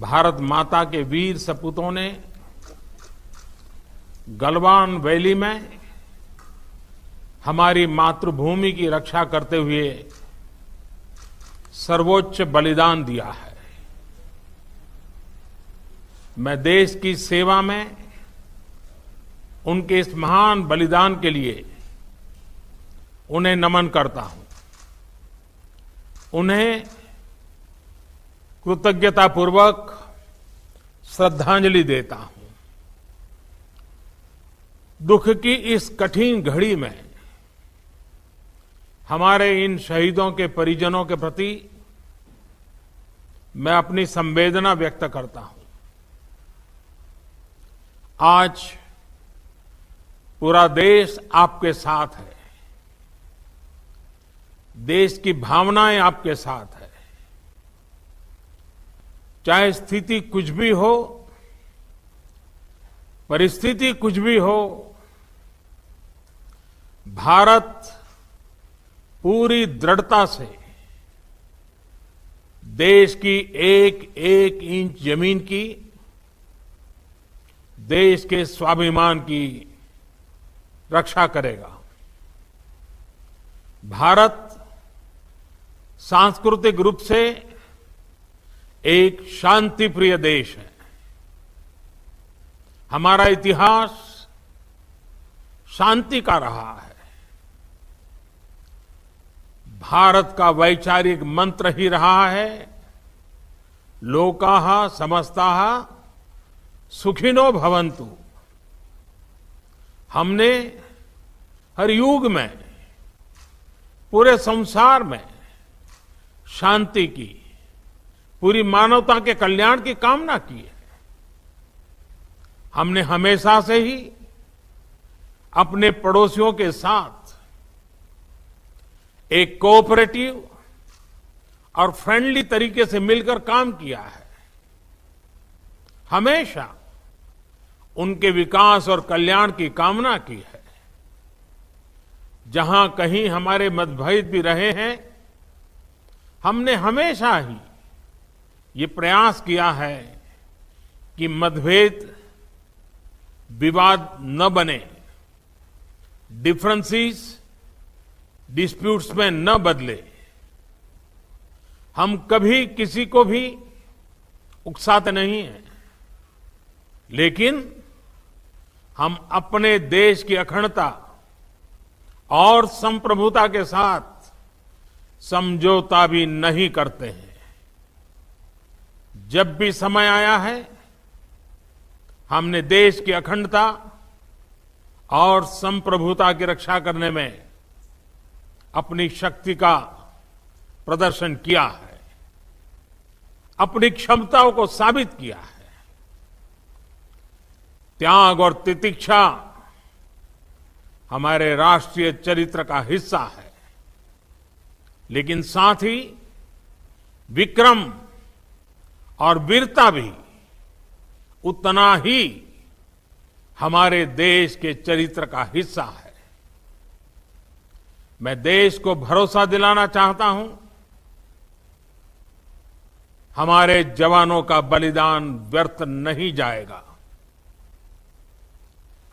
भारत माता के वीर सपूतों ने गलवान वैली में हमारी मातृभूमि की रक्षा करते हुए सर्वोच्च बलिदान दिया है। मैं देश की सेवा में उनके इस महान बलिदान के लिए उन्हें नमन करता हूं। उन्हें कृतज्ञतापूर्वक श्रद्धांजलि देता हूं। दुख की इस कठिन घड़ी में हमारे इन शहीदों के परिजनों के प्रति मैं अपनी संवेदना व्यक्त करता हूं। आज पूरा देश आपके साथ है। देश की भावनाएं आपके साथ है। चाहे स्थिति कुछ भी हो, परिस्थिति कुछ भी हो, भारत पूरी दृढ़ता से देश की एक एक इंच जमीन की, देश के स्वाभिमान की रक्षा करेगा। भारत सांस्कृतिक रूप से एक शांतिप्रिय देश है। हमारा इतिहास शांति का रहा है। भारत का वैचारिक मंत्र ही रहा है, लोकाः समस्ताः सुखिनो भवन्तु। हमने हर युग में, पूरे संसार में शांति की, पूरी मानवता के कल्याण की कामना की है। हमने हमेशा से ही अपने पड़ोसियों के साथ एक कोऑपरेटिव और फ्रेंडली तरीके से मिलकर काम किया है। हमेशा उनके विकास और कल्याण की कामना की है। जहां कहीं हमारे मतभेद भी रहे हैं, हमने हमेशा ही ये प्रयास किया है कि मतभेद विवाद न बने, डिफरेंसेस डिस्प्यूट्स में न बदले। हम कभी किसी को भी उकसाते नहीं हैं, लेकिन हम अपने देश की अखंडता और संप्रभुता के साथ समझौता भी नहीं करते हैं। जब भी समय आया है, हमने देश की अखंडता और संप्रभुता की रक्षा करने में अपनी शक्ति का प्रदर्शन किया है, अपनी क्षमताओं को साबित किया है। त्याग और तितिक्षा हमारे राष्ट्रीय चरित्र का हिस्सा है, लेकिन साथ ही विक्रम और वीरता भी उतना ही हमारे देश के चरित्र का हिस्सा है। मैं देश को भरोसा दिलाना चाहता हूं, हमारे जवानों का बलिदान व्यर्थ नहीं जाएगा।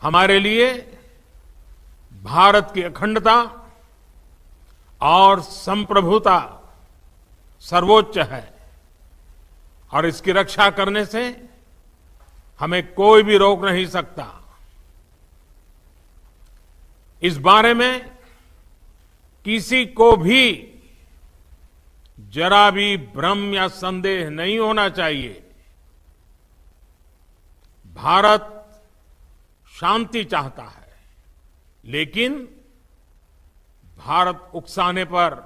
हमारे लिए भारत की अखंडता और संप्रभुता सर्वोच्च है, और इसकी रक्षा करने से हमें कोई भी रोक नहीं सकता। इस बारे में किसी को भी जरा भी भ्रम या संदेह नहीं होना चाहिए। भारत शांति चाहता है, लेकिन भारत उकसाने पर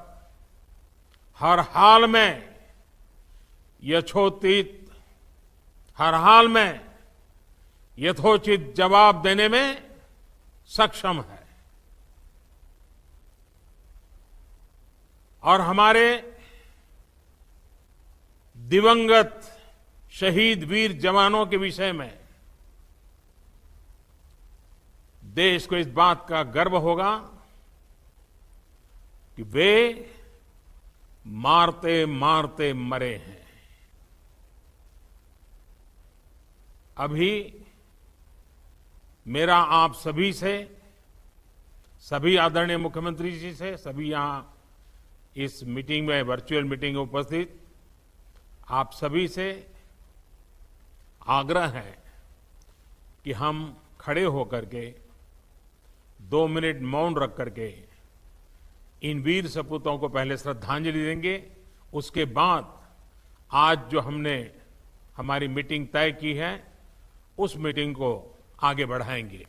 हर हाल में यथोचित, हर हाल में यथोचित जवाब देने में सक्षम है। और हमारे दिवंगत शहीद वीर जवानों के विषय में देश को इस बात का गर्व होगा कि वे मारते मारते मरे हैं। अभी मेरा आप सभी से, सभी आदरणीय मुख्यमंत्री जी से, सभी यहां इस मीटिंग में, वर्चुअल मीटिंग में उपस्थित आप सभी से आग्रह है कि हम खड़े होकर के 2 मिनट मौन रख करके इन वीर सपूतों को पहले श्रद्धांजलि देंगे। उसके बाद आज जो हमने हमारी मीटिंग तय की है, उस मीटिंग को आगे बढ़ाएंगे।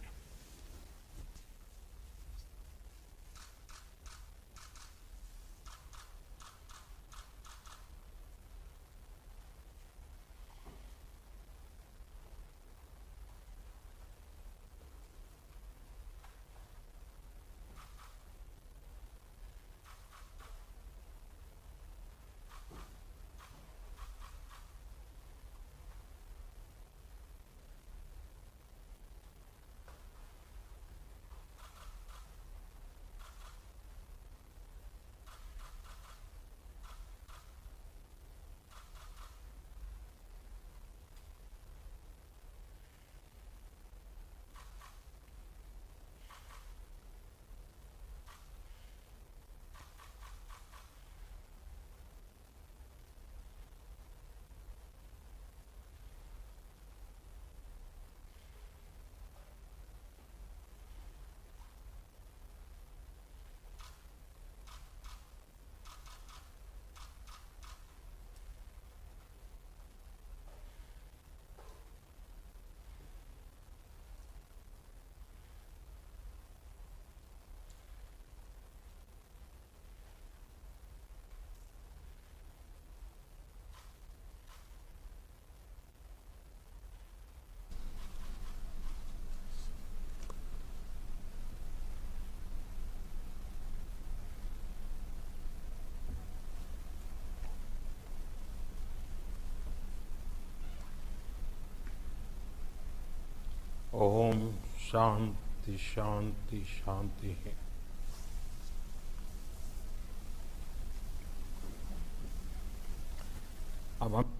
ओम शांति शांति शांति है। अब हम